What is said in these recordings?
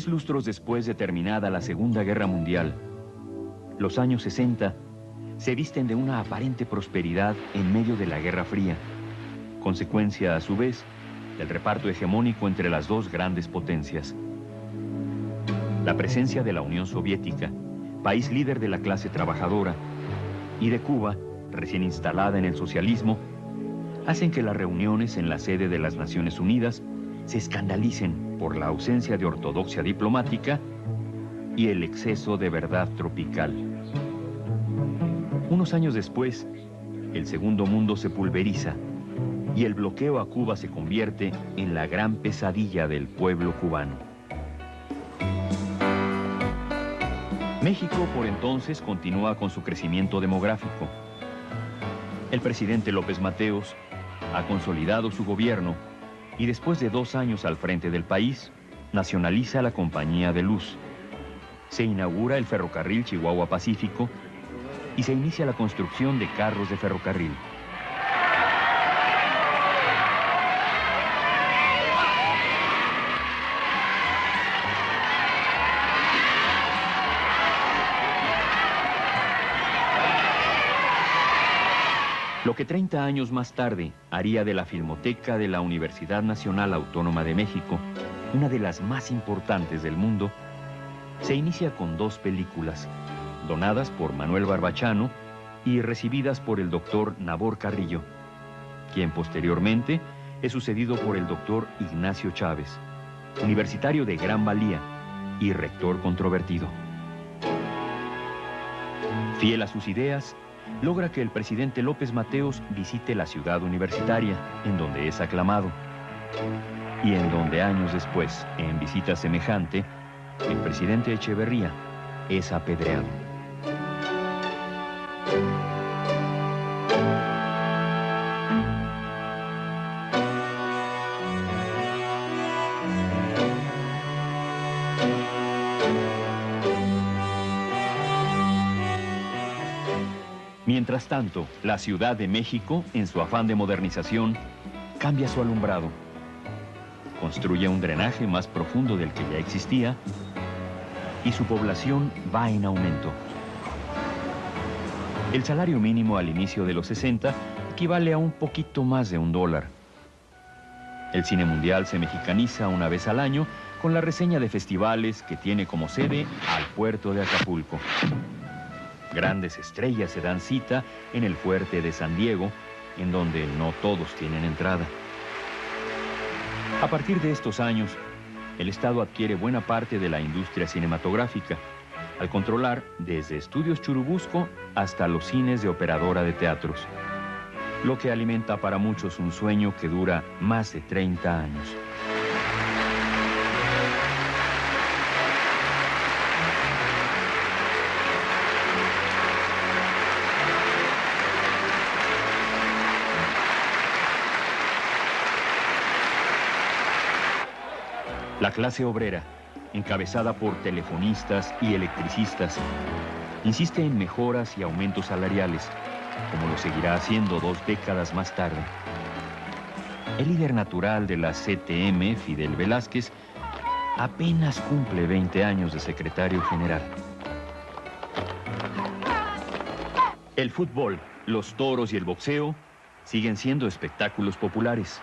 6 lustros después de terminada la Segunda Guerra Mundial, los años 60 se visten de una aparente prosperidad en medio de la Guerra Fría, consecuencia a su vez del reparto hegemónico entre las dos grandes potencias. La presencia de la Unión Soviética, país líder de la clase trabajadora, y de Cuba, recién instalada en el socialismo, hacen que las reuniones en la sede de las Naciones Unidas se escandalicen por la ausencia de ortodoxia diplomática y el exceso de verdad tropical. Unos años después, el Segundo Mundo se pulveriza y el bloqueo a Cuba se convierte en la gran pesadilla del pueblo cubano. México, por entonces, continúa con su crecimiento demográfico. El presidente López Mateos ha consolidado su gobierno y después de 2 años al frente del país, nacionaliza la Compañía de Luz. Se inaugura el ferrocarril Chihuahua-Pacífico y se inicia la construcción de carros de ferrocarril. Lo que 30 años más tarde haría de la Filmoteca de la Universidad Nacional Autónoma de México una de las más importantes del mundo, se inicia con 2 películas, donadas por Manuel Barbachano y recibidas por el doctor Nabor Carrillo, quien posteriormente es sucedido por el doctor Ignacio Chávez, universitario de gran valía y rector controvertido. Fiel a sus ideas, logra que el presidente López Mateos visite la ciudad universitaria, en donde es aclamado, y en donde años después, en visita semejante, el presidente Echeverría es apedreado. Mientras tanto, la Ciudad de México, en su afán de modernización, cambia su alumbrado. Construye un drenaje más profundo del que ya existía y su población va en aumento. El salario mínimo al inicio de los 60 equivale a un poquito más de $1. El cine mundial se mexicaniza una vez al año con la reseña de festivales que tiene como sede al puerto de Acapulco. Grandes estrellas se dan cita en el fuerte de San Diego, en donde no todos tienen entrada. A partir de estos años, el Estado adquiere buena parte de la industria cinematográfica, al controlar desde Estudios Churubusco hasta los cines de operadora de teatros, lo que alimenta para muchos un sueño que dura más de 30 años. La clase obrera, encabezada por telefonistas y electricistas, insiste en mejoras y aumentos salariales, como lo seguirá haciendo 2 décadas más tarde. El líder natural de la CTM, Fidel Velázquez, apenas cumple 20 años de secretario general. El fútbol, los toros y el boxeo siguen siendo espectáculos populares.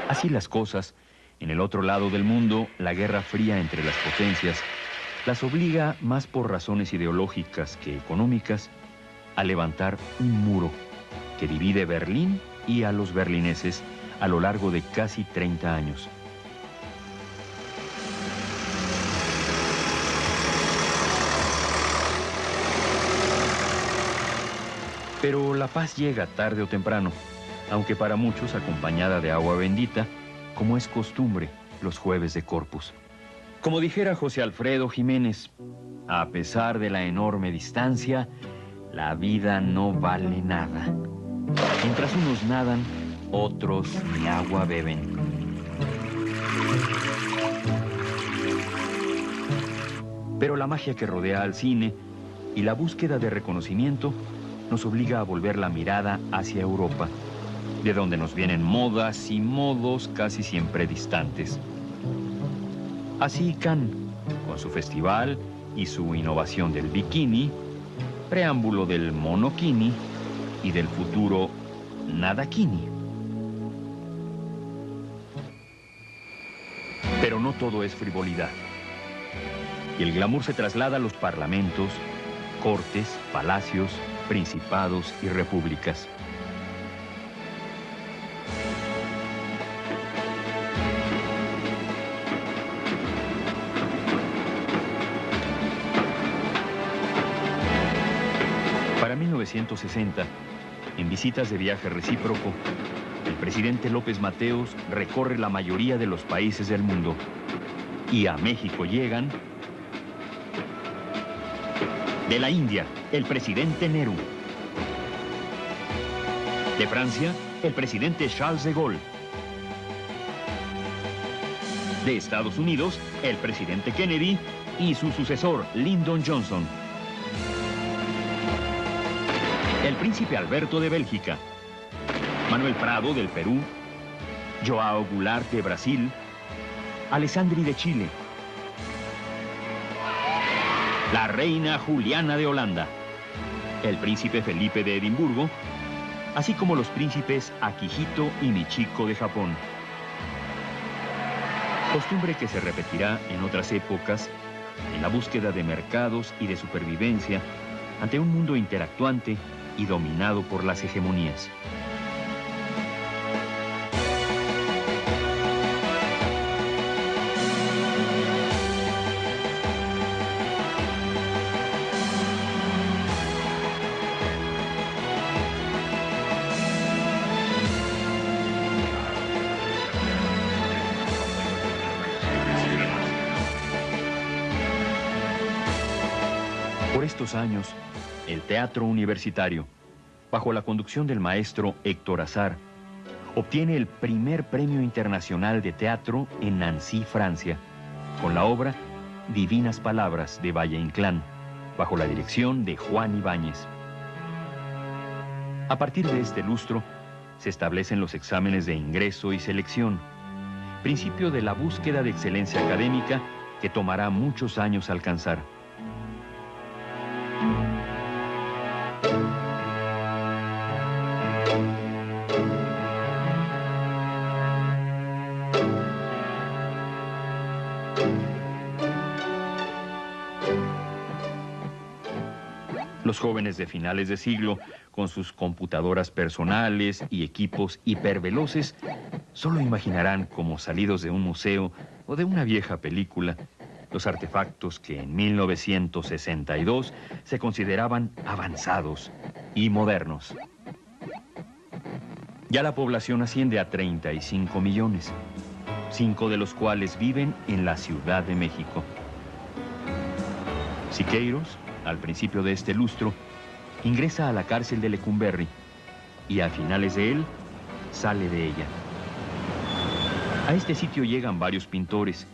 Así las cosas, en el otro lado del mundo, la Guerra Fría entre las potencias las obliga, más por razones ideológicas que económicas, a levantar un muro que divide Berlín y a los berlineses a lo largo de casi 30 años. Pero la paz llega tarde o temprano, aunque para muchos acompañada de agua bendita, como es costumbre los jueves de Corpus. Como dijera José Alfredo Jiménez, a pesar de la enorme distancia, la vida no vale nada. Mientras unos nadan, otros ni agua beben. Pero la magia que rodea al cine y la búsqueda de reconocimiento nos obliga a volver la mirada hacia Europa, de donde nos vienen modas y modos casi siempre distantes. Así Cannes, con su festival y su innovación del bikini, preámbulo del monokini y del futuro nadakini. Pero no todo es frivolidad. Y el glamour se traslada a los parlamentos, cortes, palacios, principados y repúblicas. Para 1960, en visitas de viaje recíproco, el presidente López Mateos recorre la mayoría de los países del mundo. Y a México llegan... De la India, el presidente Nehru. De Francia, el presidente Charles de Gaulle. De Estados Unidos, el presidente Kennedy y su sucesor, Lyndon Johnson. El príncipe Alberto de Bélgica. Manuel Prado del Perú. João Goulart de Brasil. Alessandri de Chile. La reina Juliana de Holanda, el príncipe Felipe de Edimburgo, así como los príncipes Akihito y Michiko de Japón. Costumbre que se repetirá en otras épocas en la búsqueda de mercados y de supervivencia ante un mundo interactuante y dominado por las hegemonías. Por estos años, el Teatro Universitario, bajo la conducción del maestro Héctor Assar, obtiene el primer premio internacional de teatro en Nancy, Francia, con la obra Divinas Palabras de Valle-Inclán, bajo la dirección de Juan Ibáñez. A partir de este lustro, se establecen los exámenes de ingreso y selección, principio de la búsqueda de excelencia académica que tomará muchos años alcanzar. Los jóvenes de finales de siglo, con sus computadoras personales y equipos hiperveloces, solo imaginarán como salidos de un museo o de una vieja película los artefactos que en 1962 se consideraban avanzados y modernos. Ya la población asciende a 35 millones, 5 de los cuales viven en la Ciudad de México. Siqueiros, al principio de este lustro, ingresa a la cárcel de Lecumberri y a finales de él sale de ella. A este sitio llegan varios pintores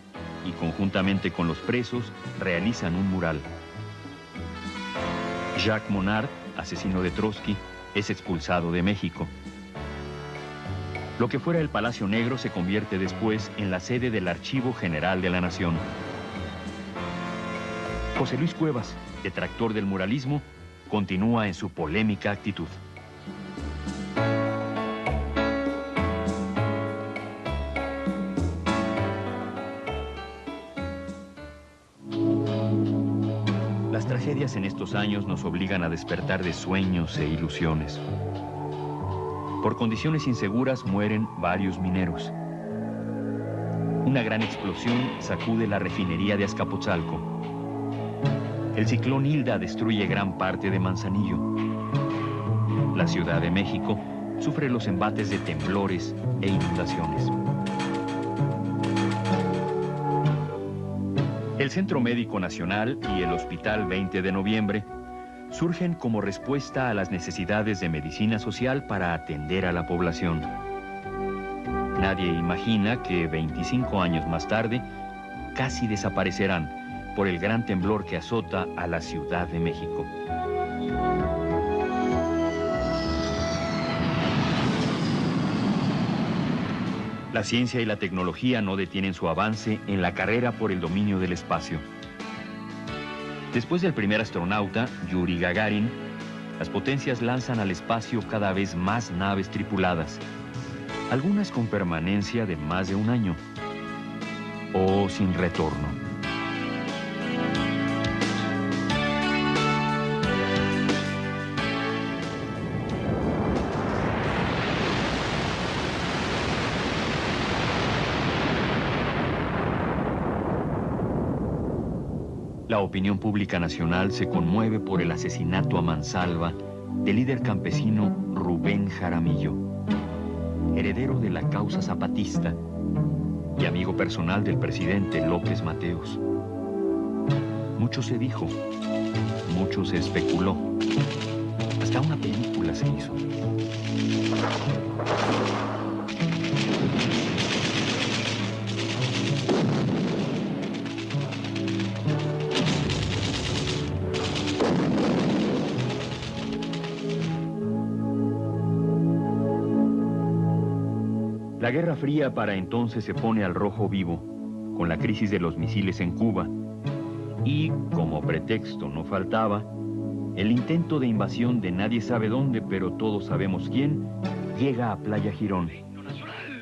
y conjuntamente con los presos realizan un mural. Jacques Monard, asesino de Trotsky, es expulsado de México. Lo que fuera el Palacio Negro se convierte después en la sede del Archivo General de la Nación. José Luis Cuevas, detractor del muralismo, continúa en su polémica actitud. Las tragedias en estos años nos obligan a despertar de sueños e ilusiones. Por condiciones inseguras mueren varios mineros. Una gran explosión sacude la refinería de Azcapotzalco. El ciclón Hilda destruye gran parte de Manzanillo. La Ciudad de México sufre los embates de temblores e inundaciones. El Centro Médico Nacional y el Hospital 20 de Noviembre surgen como respuesta a las necesidades de medicina social para atender a la población. Nadie imagina que 25 años más tarde casi desaparecerán por el gran temblor que azota a la Ciudad de México. La ciencia y la tecnología no detienen su avance en la carrera por el dominio del espacio. Después del primer astronauta, Yuri Gagarin, las potencias lanzan al espacio cada vez más naves tripuladas, algunas con permanencia de más de un año o sin retorno. La opinión pública nacional se conmueve por el asesinato a mansalva del líder campesino Rubén Jaramillo, heredero de la causa zapatista y amigo personal del presidente López Mateos. Mucho se dijo, mucho se especuló, hasta una película se hizo. La Guerra Fría para entonces se pone al rojo vivo, con la crisis de los misiles en Cuba, y, como pretexto no faltaba, el intento de invasión de nadie sabe dónde, pero todos sabemos quién, llega a Playa Girón,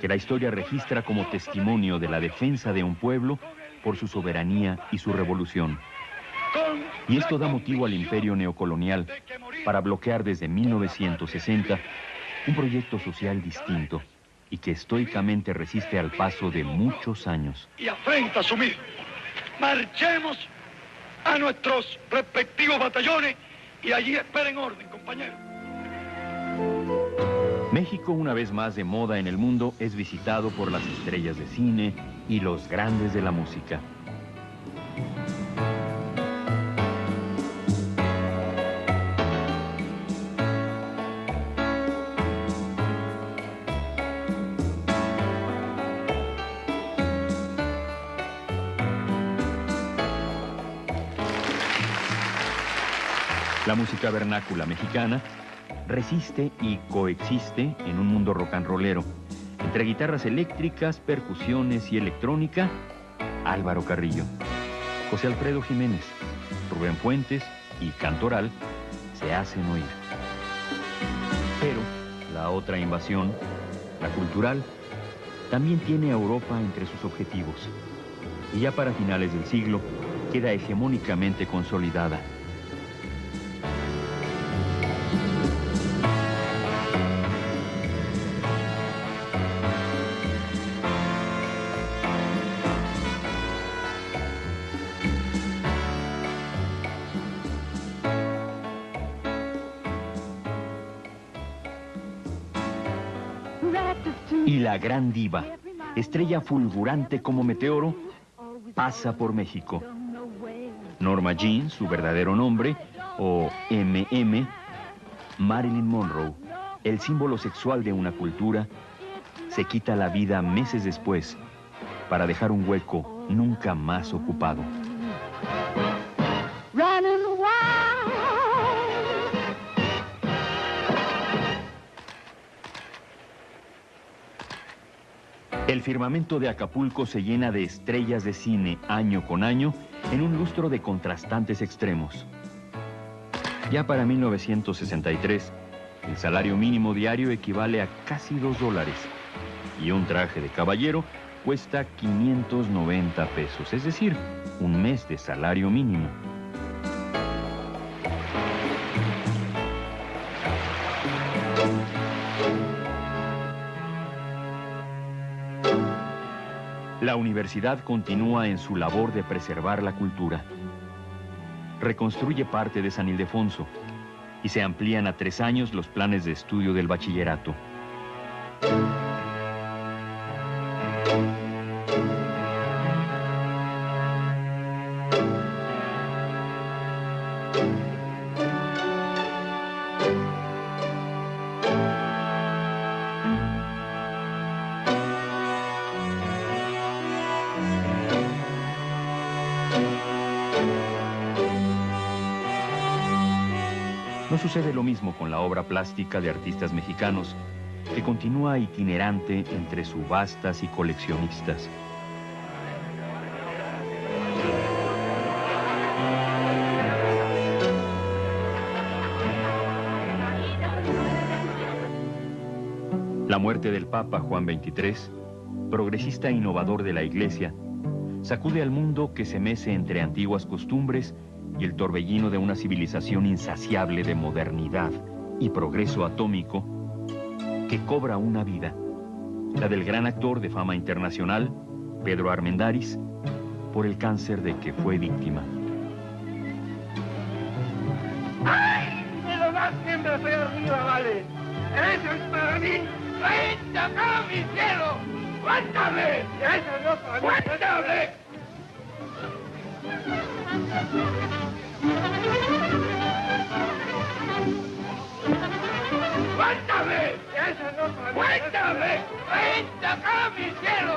que la historia registra como testimonio de la defensa de un pueblo por su soberanía y su revolución. Y esto da motivo al imperio neocolonial para bloquear desde 1960 un proyecto social distinto, y que estoicamente resiste al paso de muchos años. Y afrenta asumido. Marchemos a nuestros respectivos batallones y allí esperen orden, compañeros. México, una vez más de moda en el mundo, es visitado por las estrellas de cine y los grandes de la música. La música vernácula mexicana resiste y coexiste en un mundo rock and rollero. Entre guitarras eléctricas, percusiones y electrónica, Álvaro Carrillo, José Alfredo Jiménez, Rubén Fuentes y Cantoral se hacen oír. Pero la otra invasión, la cultural, también tiene a Europa entre sus objetivos. Y ya para finales del siglo queda hegemónicamente consolidada. Y la gran diva, estrella fulgurante como meteoro, pasa por México. Norma Jean, su verdadero nombre, o MM, Marilyn Monroe, el símbolo sexual de una cultura, se quita la vida meses después para dejar un hueco nunca más ocupado. El firmamento de Acapulco se llena de estrellas de cine año con año en un lustro de contrastantes extremos. Ya para 1963, el salario mínimo diario equivale a casi $2 y un traje de caballero cuesta 590 pesos, es decir, un mes de salario mínimo. La universidad continúa en su labor de preservar la cultura. Reconstruye parte de San Ildefonso y se amplían a 3 años los planes de estudio del bachillerato. No sucede lo mismo con la obra plástica de artistas mexicanos, que continúa itinerante entre subastas y coleccionistas. La muerte del Papa Juan XXIII, progresista e innovador de la Iglesia, sacude al mundo que se mece entre antiguas costumbres y el torbellino de una civilización insaciable de modernidad y progreso atómico que cobra una vida, la del gran actor de fama internacional, Pedro Armendáriz, por el cáncer de que fue víctima. ¡Ay! ¡Me lo das siempre hacia arriba, vale! ¡Eso es para mí! ¡Vente acá, mi cielo! ¡Cuéntame! ¡Eso no es para mí! ¡Cuéntame! ¡Cuéntame! ¡Eso no es para mí! ¡Cuéntame! ¡Vente acá, mi cielo!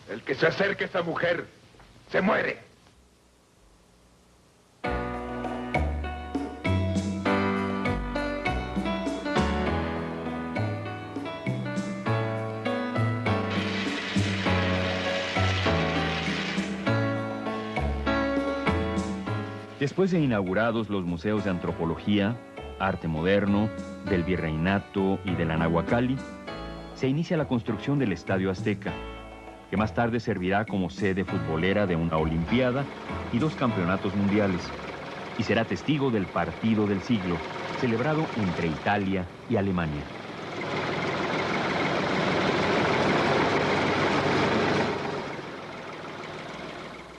El que se acerque a esta mujer se muere. Después de inaugurados los museos de antropología, arte moderno, del Virreinato y de la Nahuacalli, se inicia la construcción del Estadio Azteca, que más tarde servirá como sede futbolera de una Olimpiada y 2 campeonatos mundiales, y será testigo del partido del siglo, celebrado entre Italia y Alemania.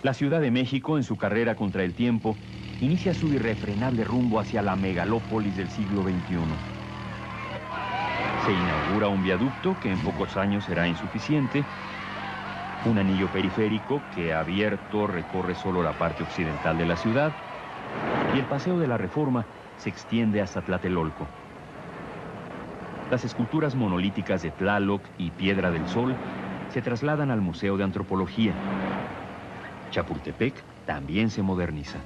La Ciudad de México, en su carrera contra el tiempo, inicia su irrefrenable rumbo hacia la megalópolis del siglo XXI. Se inaugura un viaducto que en pocos años será insuficiente, un anillo periférico que abierto recorre solo la parte occidental de la ciudad, y el Paseo de la Reforma se extiende hasta Tlatelolco. Las esculturas monolíticas de Tlaloc y Piedra del Sol se trasladan al Museo de Antropología. Chapultepec también se moderniza.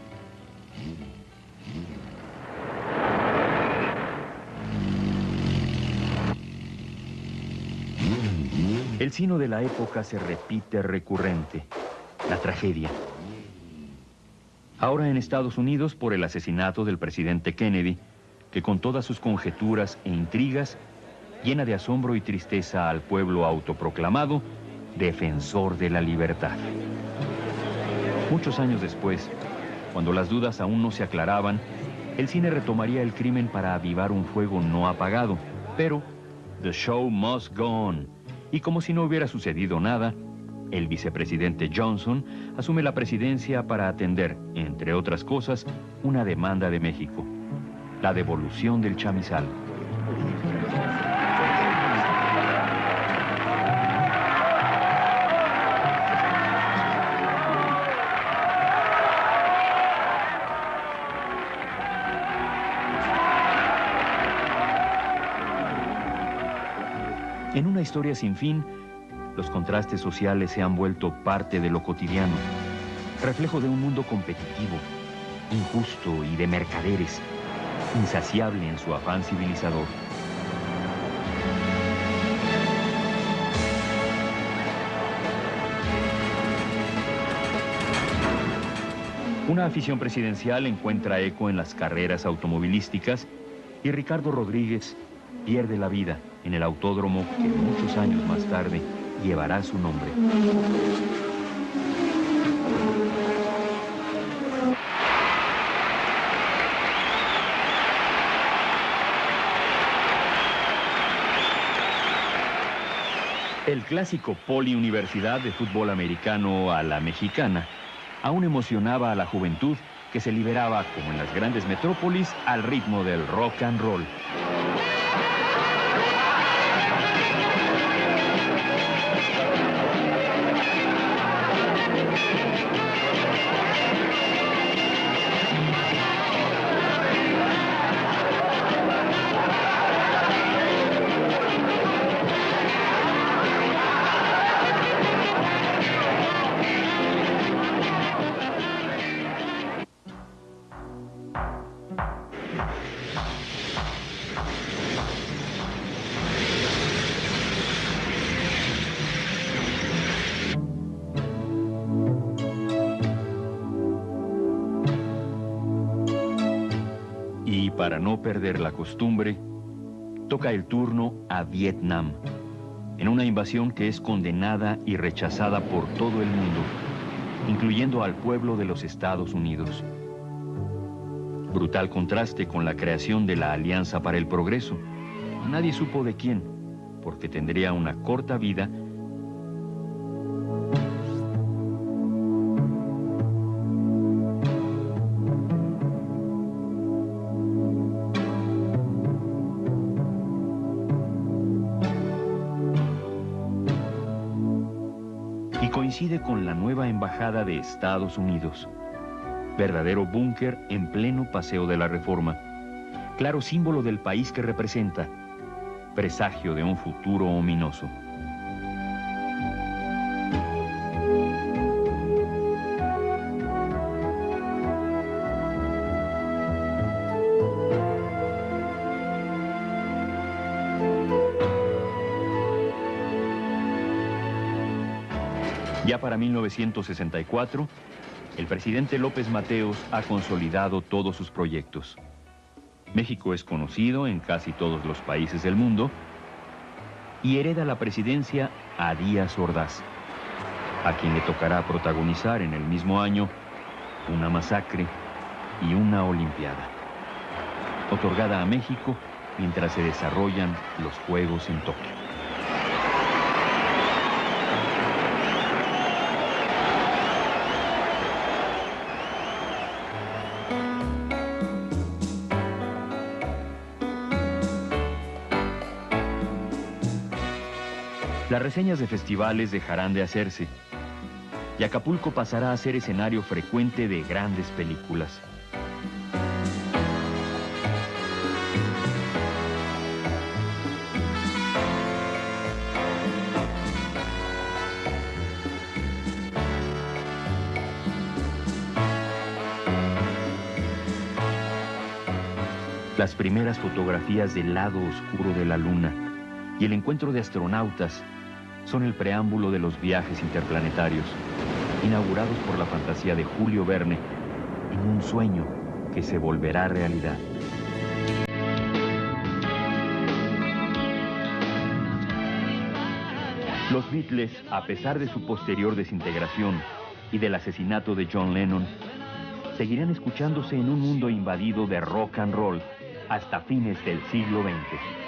El sino de la época se repite recurrente, la tragedia. Ahora en Estados Unidos por el asesinato del presidente Kennedy, que con todas sus conjeturas e intrigas llena de asombro y tristeza al pueblo autoproclamado defensor de la libertad. Muchos años después, cuando las dudas aún no se aclaraban, el cine retomaría el crimen para avivar un fuego no apagado, pero the show must go on. Y como si no hubiera sucedido nada, el vicepresidente Johnson asume la presidencia para atender, entre otras cosas, una demanda de México, la devolución del chamizal. En una historia sin fin, los contrastes sociales se han vuelto parte de lo cotidiano, reflejo de un mundo competitivo, injusto y de mercaderes, insaciable en su afán civilizador. Una afición presidencial encuentra eco en las carreras automovilísticas y Ricardo Rodríguez pierde la vida en el autódromo que muchos años más tarde llevará su nombre. El clásico poliuniversidad de fútbol americano a la mexicana aún emocionaba a la juventud que se liberaba, como en las grandes metrópolis, al ritmo del rock and roll. Y para no perder la costumbre, toca el turno a Vietnam, en una invasión que es condenada y rechazada por todo el mundo, incluyendo al pueblo de los Estados Unidos. Brutal contraste con la creación de la Alianza para el Progreso. Nadie supo de quién, porque tendría una corta vida. Y coincide con la nueva embajada de Estados Unidos. Verdadero búnker en pleno Paseo de la Reforma. Claro símbolo del país que representa. Presagio de un futuro ominoso. Ya para 1964, el presidente López Mateos ha consolidado todos sus proyectos. México es conocido en casi todos los países del mundo y hereda la presidencia a Díaz Ordaz, a quien le tocará protagonizar en el mismo año una masacre y una olimpiada, otorgada a México mientras se desarrollan los Juegos en Tokio. Las reseñas de festivales dejarán de hacerse y Acapulco pasará a ser escenario frecuente de grandes películas. Las primeras fotografías del lado oscuro de la luna y el encuentro de astronautas son el preámbulo de los viajes interplanetarios, inaugurados por la fantasía de Julio Verne en un sueño que se volverá realidad. Los Beatles, a pesar de su posterior desintegración y del asesinato de John Lennon, seguirán escuchándose en un mundo invadido de rock and roll hasta fines del siglo XX.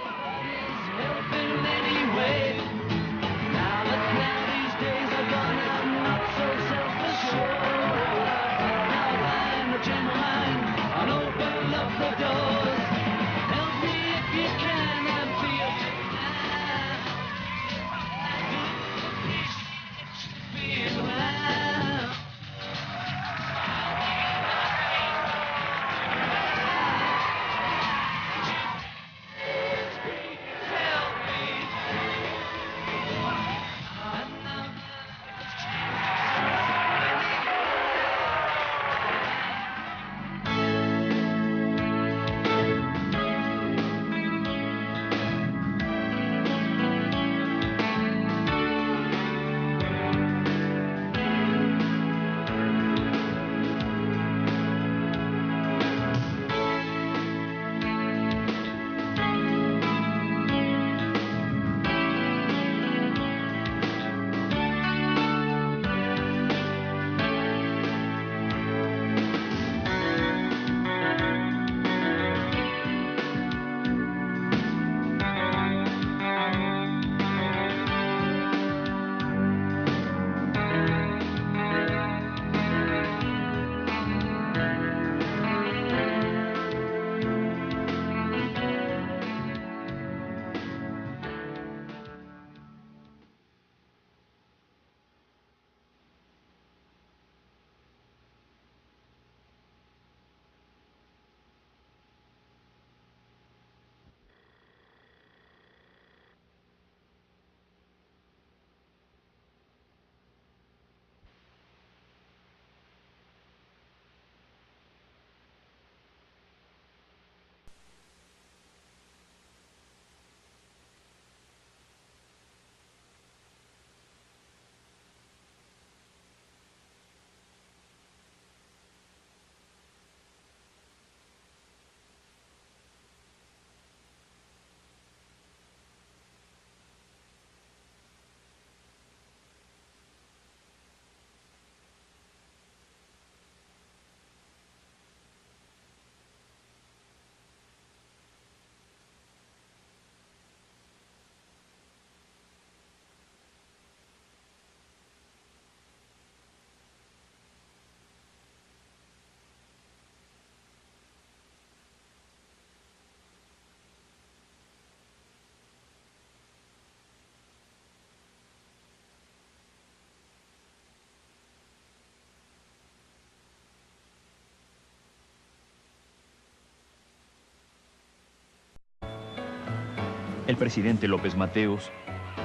El presidente López Mateos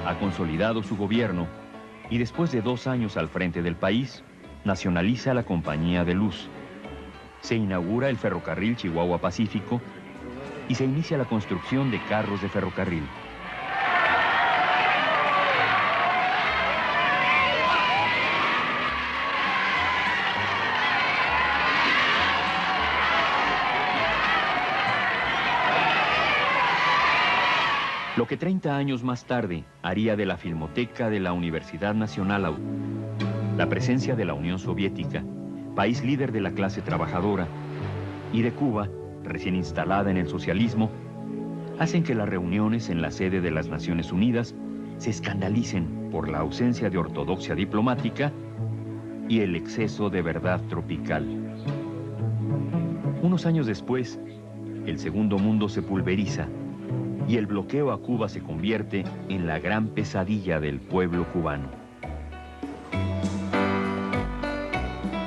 ha consolidado su gobierno y después de 2 años al frente del país, nacionaliza la Compañía de Luz. Se inaugura el ferrocarril Chihuahua-Pacífico y se inicia la construcción de carros de ferrocarril. Lo que 30 años más tarde haría de la Filmoteca de la Universidad Nacional la presencia de la Unión Soviética, país líder de la clase trabajadora, y de Cuba, recién instalada en el socialismo, hacen que las reuniones en la sede de las Naciones Unidas se escandalicen por la ausencia de ortodoxia diplomática y el exceso de verdad tropical. Unos años después, el Segundo Mundo se pulveriza y el bloqueo a Cuba se convierte en la gran pesadilla del pueblo cubano.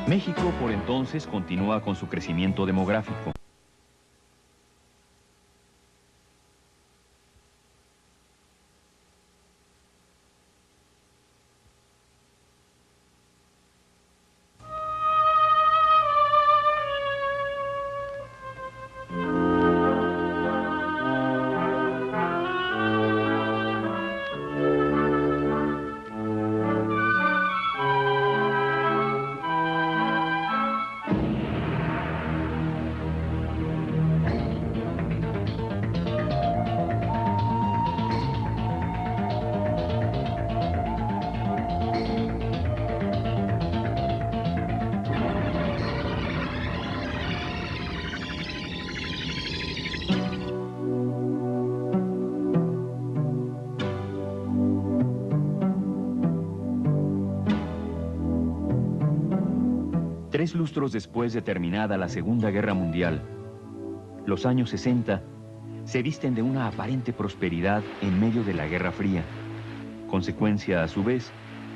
México, por entonces, continúa con su crecimiento demográfico. Tres lustros después de terminada la Segunda Guerra Mundial, los años 60 se visten de una aparente prosperidad en medio de la Guerra Fría, consecuencia a su vez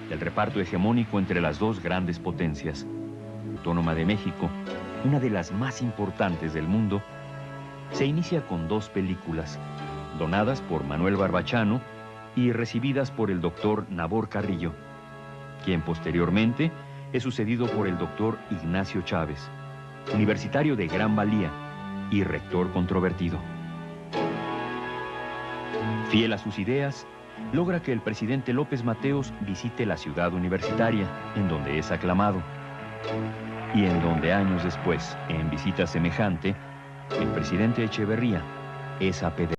del reparto hegemónico entre las dos grandes potencias. Autónoma de México, una de las más importantes del mundo, se inicia con 2 películas, donadas por Manuel Barbachano y recibidas por el doctor Nabor Carrillo, quien posteriormente es sucedido por el doctor Ignacio Chávez, universitario de gran valía y rector controvertido. Fiel a sus ideas, logra que el presidente López Mateos visite la ciudad universitaria, en donde es aclamado, y en donde años después, en visita semejante, el presidente Echeverría es apedreado.